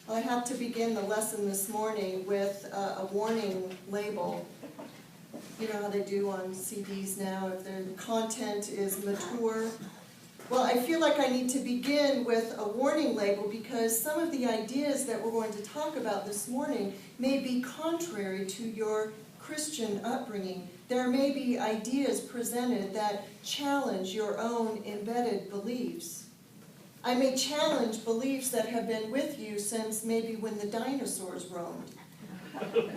I have to begin the lesson this morning with a warning label. You know how they do on CDs now, if the content is mature. Well, I feel like I need to begin with a warning label because some of the ideas that we're going to talk about this morning may be contrary to your Christian upbringing. There may be ideas presented that challenge your own embedded beliefs. I may challenge beliefs that have been with you since maybe when the dinosaurs roamed.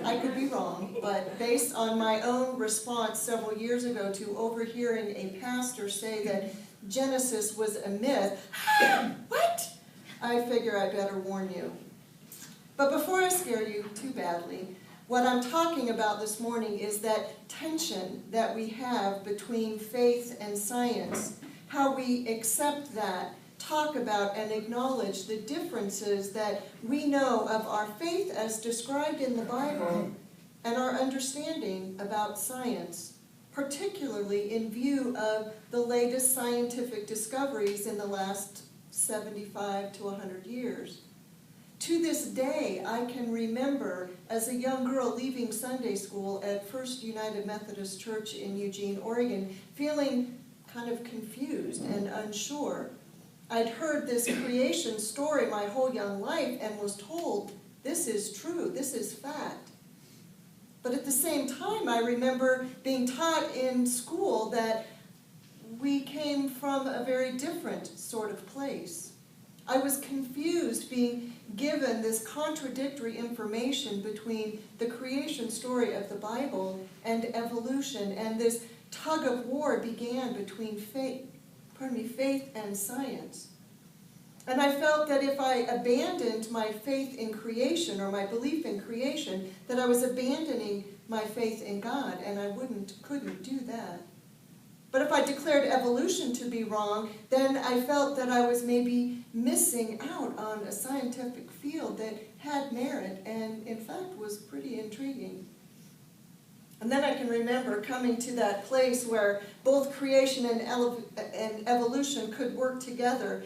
I could be wrong, but based on my own response several years ago to overhearing a pastor say that Genesis was a myth, what? I figure I better warn you. But before I scare you too badly, what I'm talking about this morning is that tension that we have between faith and science, how we accept that, talk about and acknowledge the differences that we know of our faith as described in the Bible and our understanding about science, particularly in view of the latest scientific discoveries in the last 75 to 100 years. To this day, I can remember as a young girl leaving Sunday school at First United Methodist Church in Eugene, Oregon, feeling kind of confused and unsure. I'd heard this creation story my whole young life and was told, this is true, this is fact. But at the same time, I remember being taught in school that we came from a very different sort of place. I was confused being given this contradictory information between the creation story of the Bible and evolution, and this tug of war began between faith and science. And I felt that if I abandoned my faith in creation or my belief in creation, that I was abandoning my faith in God, and I couldn't do that. But if I declared evolution to be wrong, then I felt that I was maybe missing out on a scientific field that had merit and in fact was pretty intriguing. And then I can remember coming to that place where both creation and evolution could work together.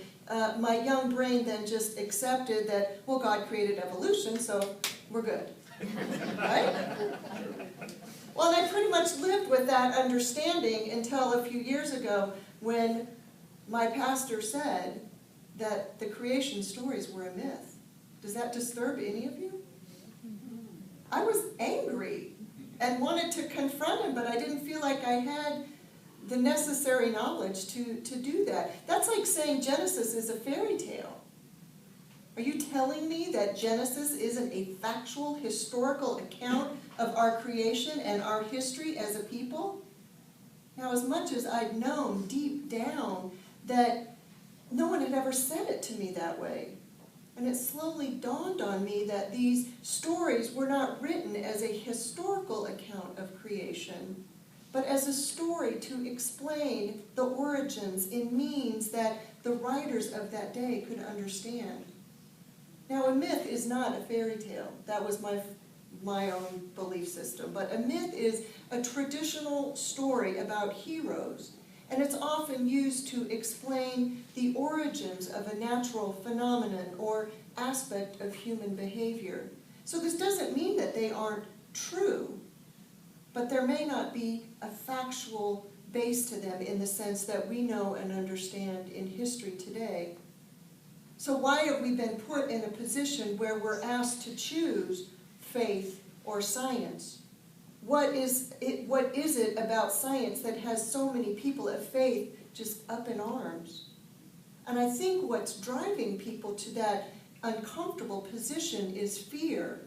My young brain then just accepted that, well, God created evolution, so we're good. Right? Well, and I pretty much lived with that understanding until a few years ago when my pastor said that the creation stories were a myth. Does that disturb any of you? I was angry and wanted to confront him, but I didn't feel like I had the necessary knowledge to do that. That's like saying Genesis is a fairy tale. Are you telling me that Genesis isn't a factual, historical account of our creation and our history as a people? Now, as much as I'd known deep down that no one had ever said it to me that way, and it slowly dawned on me that these stories were not written as a historical account of creation, but as a story to explain the origins in means that the writers of that day could understand. Now, a myth is not a fairy tale. That was my own belief system. But a myth is a traditional story about heroes, and it's often used to explain the origins of a natural phenomenon or aspect of human behavior. So this doesn't mean that they aren't true, but there may not be a factual base to them in the sense that we know and understand in history today. So why have we been put in a position where we're asked to choose faith or science? What is it about science that has so many people of faith just up in arms? And I think what's driving people to that uncomfortable position is fear.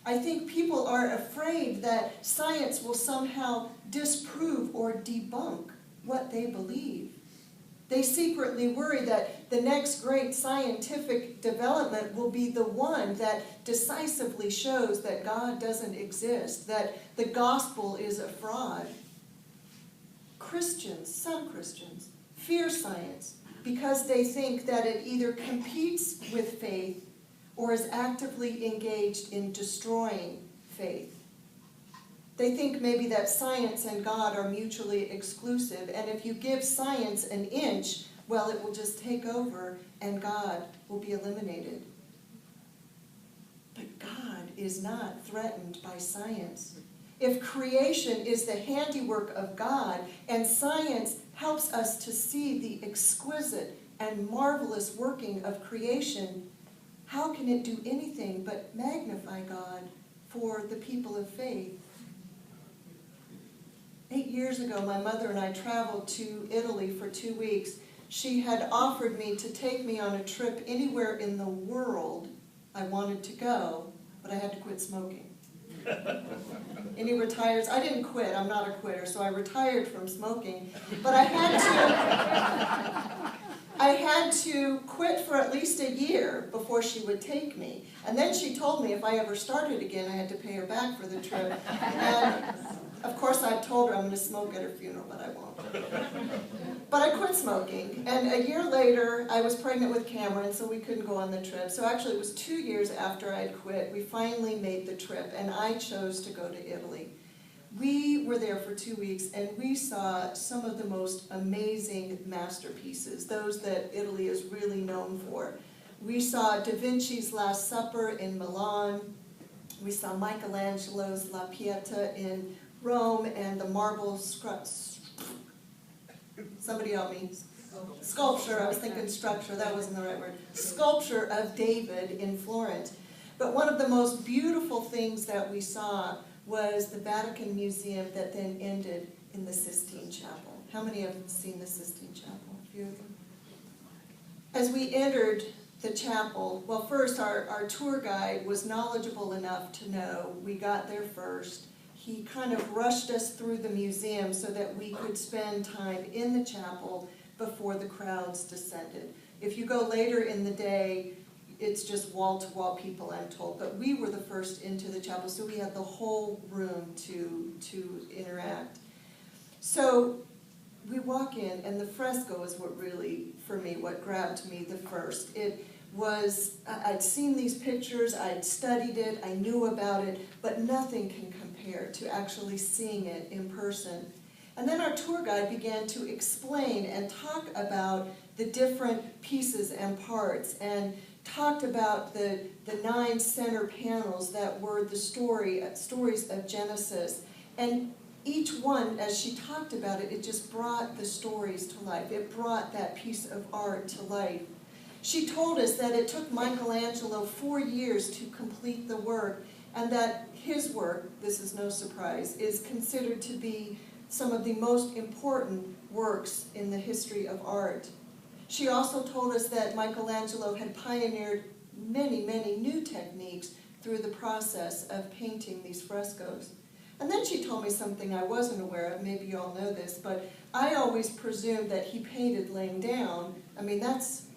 I think people are afraid that science will somehow disprove or debunk what they believe. They secretly worry that the next great scientific development will be the one that decisively shows that God doesn't exist, that the gospel is a fraud. Some Christians, fear science because they think that it either competes with faith or is actively engaged in destroying faith. They think maybe that science and God are mutually exclusive, and if you give science an inch, well, it will just take over and God will be eliminated. is not threatened by science. If creation is the handiwork of God and science helps us to see the exquisite and marvelous working of creation, how can it do anything but magnify God for the people of faith? 8 years ago, my mother and I traveled to Italy for 2 weeks. She had offered me to take me on a trip anywhere in the world I wanted to go, but I had to quit smoking. Any retires? I didn't quit. I'm not a quitter, so I retired from smoking. But I had to quit for at least a year before she would take me. And then she told me if I ever started again, I had to pay her back for the trip. And of course, I've told her I'm going to smoke at her funeral, but I won't. But I quit smoking, and a year later, I was pregnant with Cameron, so we couldn't go on the trip. So actually, it was 2 years after I'd quit, we finally made the trip, and I chose to go to Italy. We were there for 2 weeks, and we saw some of the most amazing masterpieces, those that Italy is really known for. We saw Da Vinci's Last Supper in Milan. We saw Michelangelo's La Pieta in Rome, and the marble somebody help me. Sculpture, I was thinking structure, that wasn't the right word. Sculpture of David in Florence. But one of the most beautiful things that we saw was the Vatican Museum that then ended in the Sistine Chapel. How many have seen the Sistine Chapel? A few of them. As we entered the chapel, well, first our tour guide was knowledgeable enough to know we got there first. He kind of rushed us through the museum so that we could spend time in the chapel before the crowds descended. If you go later in the day, it's just wall-to-wall people, I'm told. But we were the first into the chapel, so we had the whole room to interact. So we walk in, and the fresco is what really, for me, what grabbed me the first. It was, I'd seen these pictures, I'd studied it, I knew about it, but nothing can compare to actually seeing it in person. And then our tour guide began to explain and talk about the different pieces and parts, and talked about the 9 center panels that were the stories of Genesis. And each one, as she talked about it, it just brought the stories to life. It brought that piece of art to life. She told us that it took Michelangelo 4 years to complete the work, and that his work, this is no surprise, is considered to be some of the most important works in the history of art. She also told us that Michelangelo had pioneered many, many new techniques through the process of painting these frescoes. And then she told me something I wasn't aware of, maybe you all know this, but I always presumed that he painted laying down. I mean, that's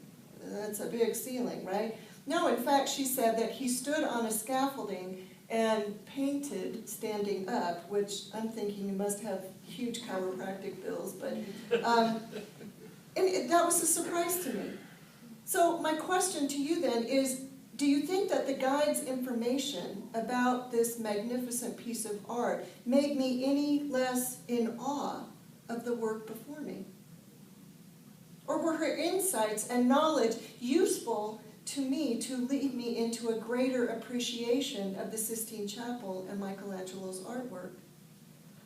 a big ceiling, right? No, in fact, she said that he stood on a scaffolding and painted standing up, which I'm thinking you must have huge chiropractic bills, but and that was a surprise to me. So my question to you then is, do you think that the guide's information about this magnificent piece of art made me any less in awe of the work before me? Or were her insights and knowledge useful to me to lead me into a greater appreciation of the Sistine Chapel and Michelangelo's artwork?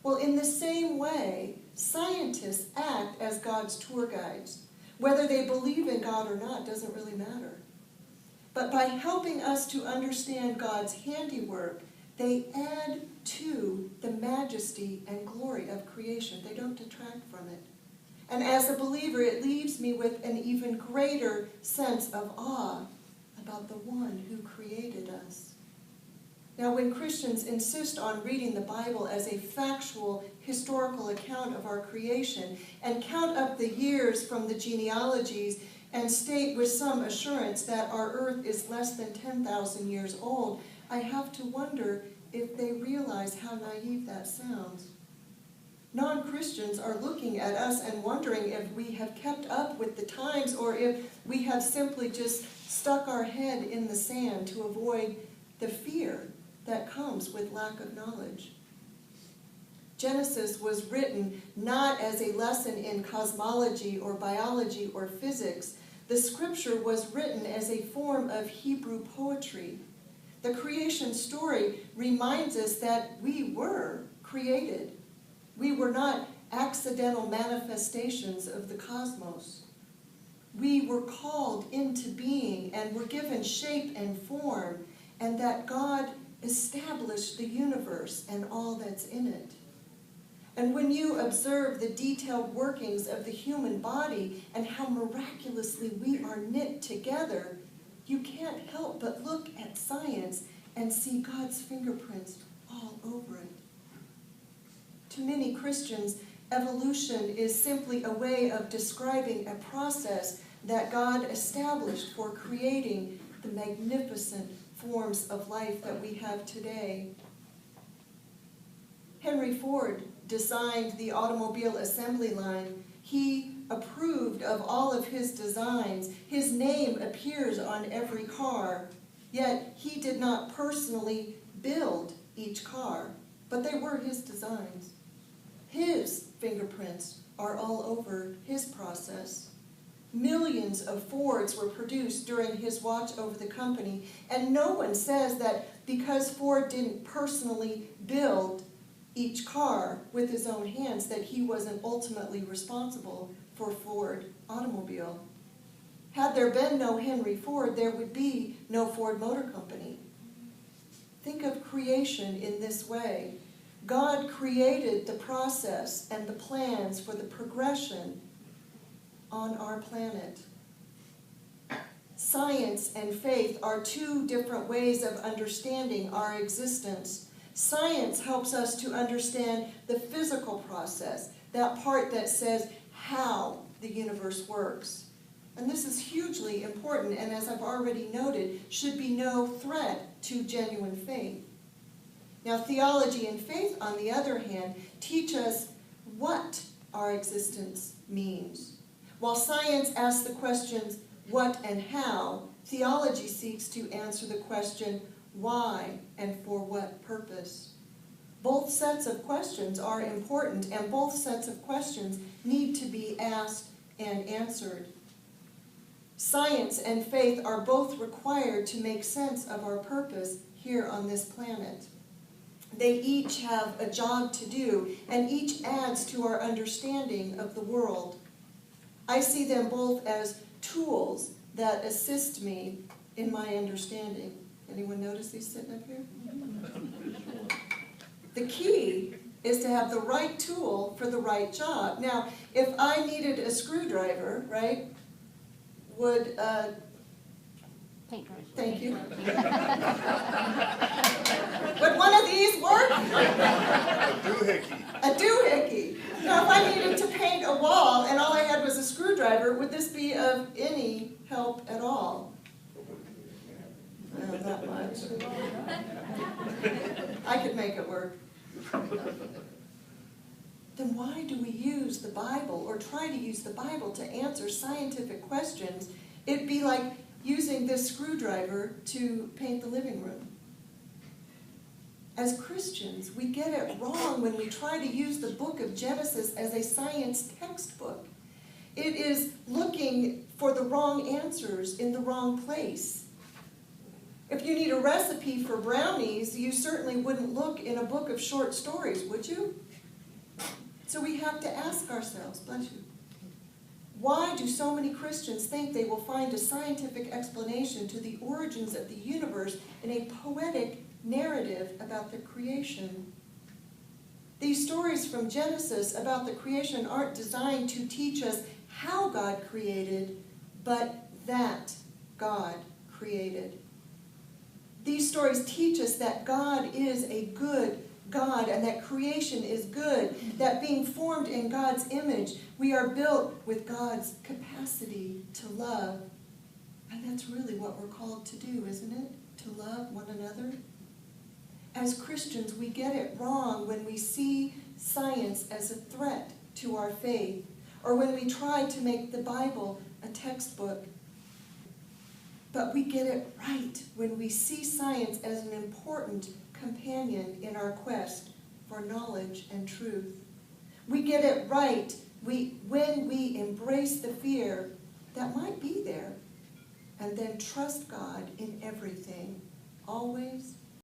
Well, in the same way, scientists act as God's tour guides. Whether they believe in God or not doesn't really matter. But by helping us to understand God's handiwork, they add to the majesty and glory of creation. They don't detract from it. And as a believer, it leaves me with an even greater sense of awe about the one who created us. Now, when Christians insist on reading the Bible as a factual, historical account of our creation and count up the years from the genealogies and state with some assurance that our earth is less than 10,000 years old, I have to wonder if they realize how naive that sounds. Non-Christians are looking at us and wondering if we have kept up with the times or if we have simply just stuck our head in the sand to avoid the fear that comes with lack of knowledge. Genesis was written not as a lesson in cosmology or biology or physics. The scripture was written as a form of Hebrew poetry. The creation story reminds us that we were created. We were not accidental manifestations of the cosmos. We were called into being and were given shape and form, and that God established the universe and all that's in it. And when you observe the detailed workings of the human body and how miraculously we are knit together, you can't help but look at science and see God's fingerprints all over it. To many Christians, evolution is simply a way of describing a process that God established for creating the magnificent forms of life that we have today. Henry Ford designed the automobile assembly line. He approved of all of his designs. His name appears on every car, yet he did not personally build each car, but they were his designs. His fingerprints are all over his process. Millions of Fords were produced during his watch over the company, and no one says that because Ford didn't personally build each car with his own hands that he wasn't ultimately responsible for Ford automobile. Had there been no Henry Ford, there would be no Ford Motor Company. Think of creation in this way. God created the process and the plans for the progression on our planet. Science and faith are two different ways of understanding our existence. Science helps us to understand the physical process, that part that says how the universe works. And this is hugely important, and as I've already noted, should be no threat to genuine faith. Now, theology and faith, on the other hand, teach us what our existence means. While science asks the questions what and how, theology seeks to answer the question why and for what purpose. Both sets of questions are important, and both sets of questions need to be asked and answered. Science and faith are both required to make sense of our purpose here on this planet. They each have a job to do, and each adds to our understanding of the world. I see them both as tools that assist me in my understanding. Anyone notice these sitting up here? The key is to have the right tool for the right job. Now, if I needed a screwdriver, right, would, thank you. Would one of these work? A doohickey. A doohickey. Now, if I needed to paint a wall and all I had was a screwdriver, would this be of any help at all? Well, not much. I could make it work. Then why do we use the Bible or try to use the Bible to answer scientific questions? It'd be like using this screwdriver to paint the living room. As Christians, we get it wrong when we try to use the book of Genesis as a science textbook. It is looking for the wrong answers in the wrong place. If you need a recipe for brownies, you certainly wouldn't look in a book of short stories, would you? So we have to ask ourselves, bless you, why do so many Christians think they will find a scientific explanation to the origins of the universe in a poetic narrative about the creation? These stories from Genesis about the creation aren't designed to teach us how God created, but that God created. These stories teach us that God is a good God and that creation is good, that being formed in God's image, we are built with God's capacity to love. And that's really what we're called to do, isn't it? To love one another. As Christians, we get it wrong when we see science as a threat to our faith, or when we try to make the Bible a textbook. But we get it right when we see science as an important companion in our quest for knowledge and truth. We get it right when we embrace the fear that might be there and then trust God in everything, always